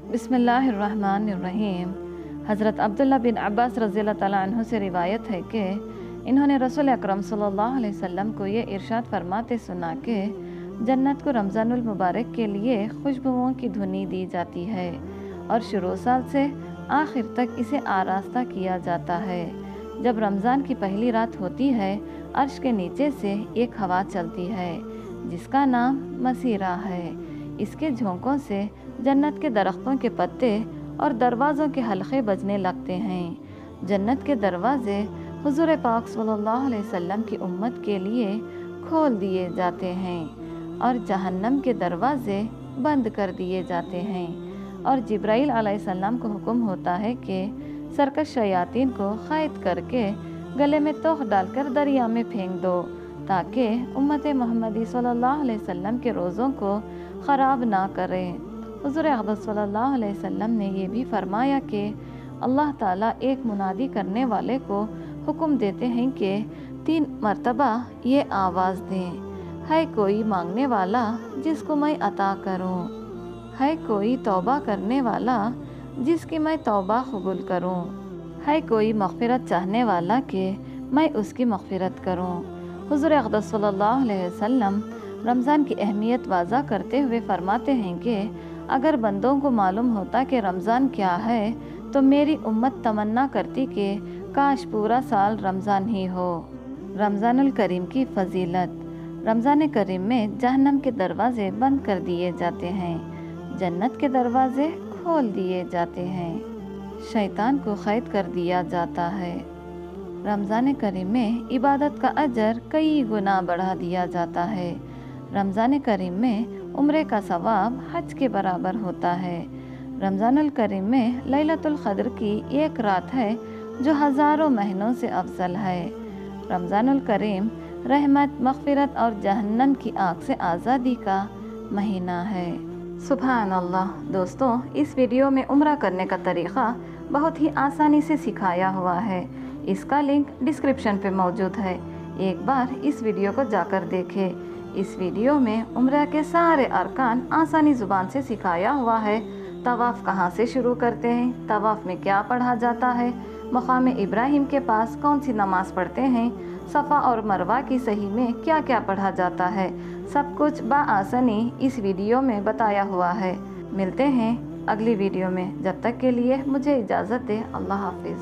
बिस्मिल्लाहिर्रहमानिर्रहीम। हज़रत अब्दुल्ला बिन अब्बास रज़ियल्लाहु ताला अन्हु से रिवायत है कि इन्होंने रसूल अकरम सल्लल्लाहु अलैहि वसल्लम को ये इरशाद फरमाते सुना कि जन्नत को रमज़ानुल मुबारक के लिए खुशबुओं की धुनी दी जाती है और शुरू साल से आखिर तक इसे आरास्ता किया जाता है। जब रमज़ान की पहली रात होती है, अर्श के नीचे से एक हवा चलती है जिसका नाम मसीरा है। इसके झोंकों से जन्नत के दरख्तों के पत्ते और दरवाज़ों के हलक़े बजने लगते हैं। जन्नत के दरवाज़े हुज़ूर पाक सल्लल्लाहु अलैहि वसल्लम की उम्मत के लिए खोल दिए जाते हैं और जहन्नम के दरवाज़े बंद कर दिए जाते हैं। और जिब्राइल अलैहिस्सलाम को हुक्म होता है कि सरकश शयातीन को क़ैद करके गले में तोख डालकर दरिया में फेंक दो ताकि उम्मत मोहम्मदी सल्लल्लाहु अलैहि वसल्लम के रोज़ों को ख़राब ना करें। हुज़ूर अक़दस सल्लल्लाहु अलैहि वसल्लम ने ये भी फरमाया कि अल्लाह ताला एक मुनादी करने वाले को हुक्म देते हैं कि 3 मरतबा ये आवाज़ दें, है कोई मांगने वाला जिसको मैं अता करूं, है कोई तौबा करने वाला जिसकी मैं तौबा कबूल करूं, है कोई मग़फ़िरत चाहने वाला कि मैं उसकी मग़फ़िरत करूं। हुज़ूर अक़दस सल्लल्लाहु अलैहि वसल्लम रमज़ान की अहमियत वाज़ा करते हुए फरमाते हैं कि अगर बंदों को मालूम होता कि रमज़ान क्या है तो मेरी उम्मत तमन्ना करती कि काश पूरा साल रमज़ान ही हो। रमज़ानुल करीम की फ़जीलत। रमज़ान करीम में जहन्नम के दरवाज़े बंद कर दिए जाते हैं, जन्नत के दरवाज़े खोल दिए जाते हैं, शैतान को क़ैद कर दिया जाता है। रमज़ान करीम में इबादत का अजर कई गुना बढ़ा दिया जाता है। रमज़ान करीम में उम्रे का सवाब हज के बराबर होता है। रमज़ानुल करीम में लैलतुल क़द्र की एक रात है जो हज़ारों महीनों से अफजल है। रमज़ानुल करीम रहमत, मग़फ़िरत और जहन्नम की आग से आज़ादी का महीना है। सुभान अल्लाह। दोस्तों, इस वीडियो में उम्रा करने का तरीक़ा बहुत ही आसानी से सिखाया हुआ है। इसका लिंक डिस्क्रिप्शन पे मौजूद है। एक बार इस वीडियो को जाकर देखें। इस वीडियो में उम्रा के सारे अरकान आसानी ज़ुबान से सिखाया हुआ है। तवाफ़ कहाँ से शुरू करते हैं, तवाफ़ में क्या पढ़ा जाता है, मक़ाम इब्राहिम के पास कौन सी नमाज़ पढ़ते हैं, सफ़ा और मरवा की सही में क्या क्या पढ़ा जाता है, सब कुछ बआसानी इस वीडियो में बताया हुआ है। मिलते हैं अगली वीडियो में। जब तक के लिए मुझे इजाज़त दें। अल्लाह हाफ़िज़।